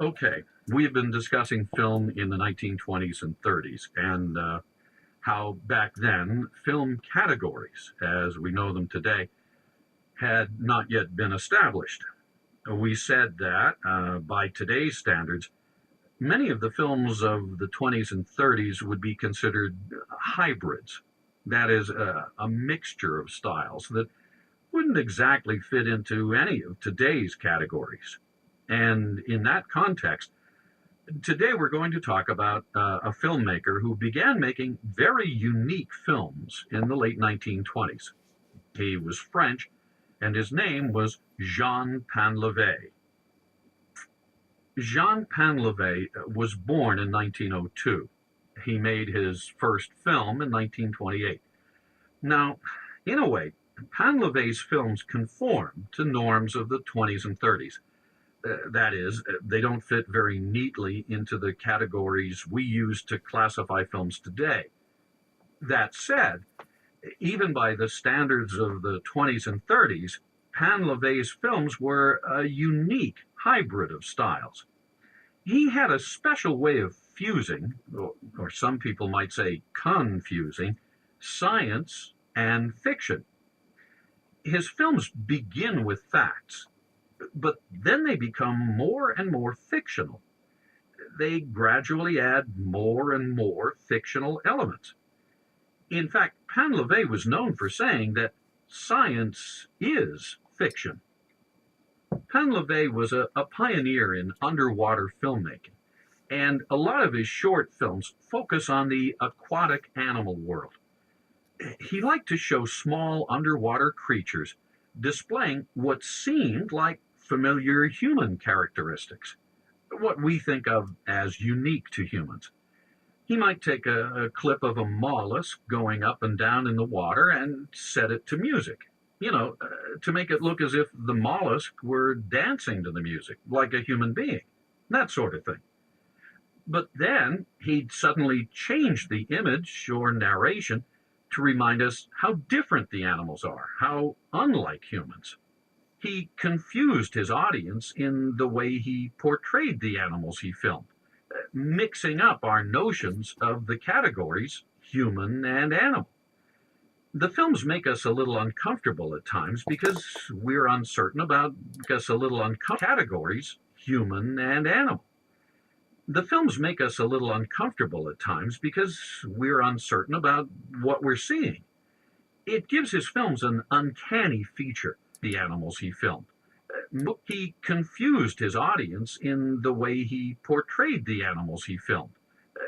Okay, we have been discussing film in the 1920s and 30s, and how back then film categories, as we know them today, had not yet been established. We said that, by today's standards, many of the films of the 20s and 30s would be considered hybrids. That is, a mixture of styles that wouldn't exactly fit into any of today's categories. And in that context, today we're going to talk about a filmmaker who began making very unique films in the late 1920s. He was French, and his name was Jean Painlevé. Jean Painlevé was born in 1902. He made his first film in 1928. Now, in a way, Painlevé's films conform to norms of the 20s and 30s. That is, they don't fit very neatly into the categories we use to classify films today. That said, even by the standards of the 20s and 30s, Painlevé's films were a unique hybrid of styles. He had a special way of fusing, or some people might say confusing, science and fiction. His films begin with facts, but then they become more and more fictional. They gradually add more and more fictional elements. In fact, Painlevé was known for saying that science is fiction. Painlevé was a pioneer in underwater filmmaking, and a lot of his short films focus on the aquatic animal world. He liked to show small underwater creatures displaying what seemed like familiar human characteristics, what we think of as unique to humans. He might take a clip of a mollusk going up and down in the water and set it to music, to make it look as if the mollusk were dancing to the music, like a human being, that sort of thing. But then he'd suddenly change the image or narration to remind us how different the animals are, how unlike humans. He confused his audience in the way he portrayed the animals he filmed, mixing up our notions of the categories human and animal. The films make us a little uncomfortable at times because we're uncertain about categories human and animal. The films make us a little uncomfortable at times because we're uncertain about what we're seeing. It gives his films an uncanny feature, the animals he filmed. He confused his audience in the way he portrayed the animals he filmed,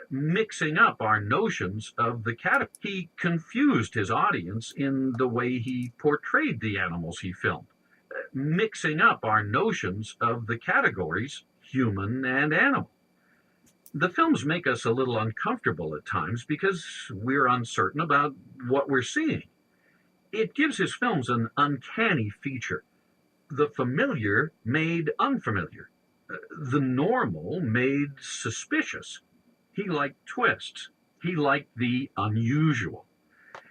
mixing up our notions of the category. He confused his audience in the way he portrayed the animals he filmed, mixing up our notions of the categories human and animal. The films make us a little uncomfortable at times because we're uncertain about what we're seeing. It gives his films an uncanny feature. The familiar made unfamiliar, the normal made suspicious. He liked twists. He liked the unusual.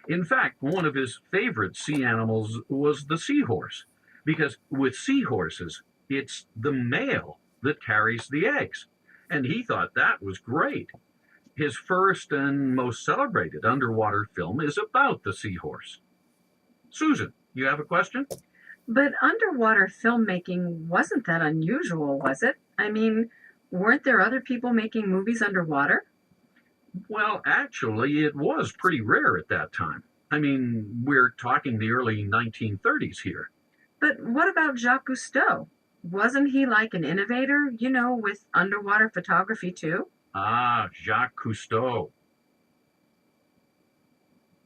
In fact, one of his favorite sea animals was the seahorse, because with seahorses, it's the male that carries the eggs. And he thought that was great. His first and most celebrated underwater film is about the seahorse. Susan, you have a question? But underwater filmmaking wasn't that unusual, was it? I mean, weren't there other people making movies underwater? Well, actually, it was pretty rare at that time. I mean, we're talking the early 1930s here. But what about Jacques Cousteau? Wasn't he like an innovator, with underwater photography too? Ah, Jacques Cousteau.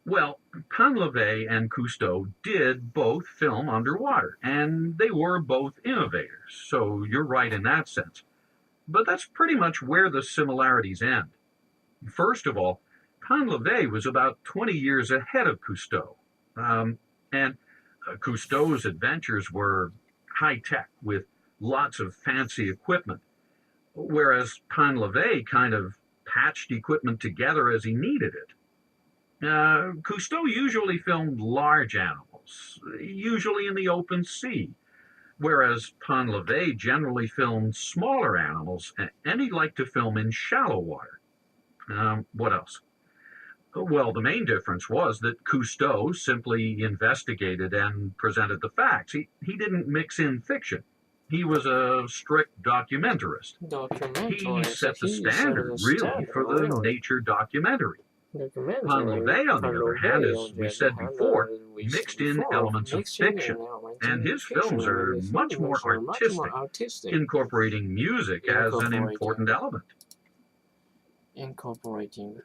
Well, Painlevé and Cousteau did both film underwater, and they were both innovators, so you're right in that sense. But that's pretty much where the similarities end. First of all, Painlevé was about 20 years ahead of Cousteau, and Cousteau's adventures were high-tech with lots of fancy equipment, whereas Painlevé kind of patched equipment together as he needed it. Cousteau usually filmed large animals, usually in the open sea, whereas Painlevé generally filmed smaller animals, and he liked to film in shallow water. What else? Well, the main difference was that Cousteau simply investigated and presented the facts. He didn't mix in fiction. He was a strict documentarist. He set the standard, really, for the nature documentary. Painlevé, on the other hand, as we said before, mixed in elements of fiction, and his films are much more artistic, incorporating music as an important element. Incorporating.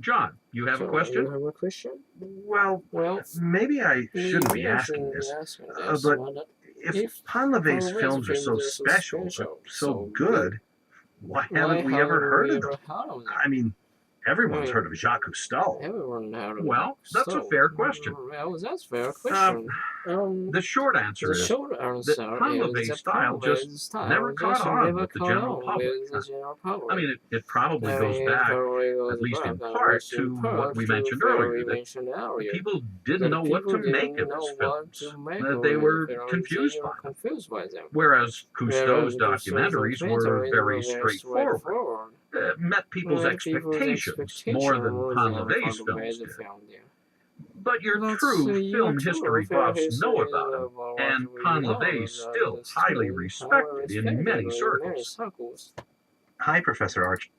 John, you have a question? You have a question? Well, maybe I shouldn't be asking this, but if Painlevé's films are so special, so good, why haven't we ever heard of them? I mean, everyone's heard of Jacques Cousteau. Well, that's a fair question. Well, that's a fair question. The short answer is that Painlevé's style just never caught on with the general public. I mean, it probably goes back, at least in part, to what we mentioned earlier, that people didn't know what to make of his films, that they were confused by them. Whereas Cousteau's documentaries were very straightforward, met people's expectations more than Painlevé's films did. But your true film history buffs know about him, and Painlevé is still highly respected in many circles. Hi, Professor Arch.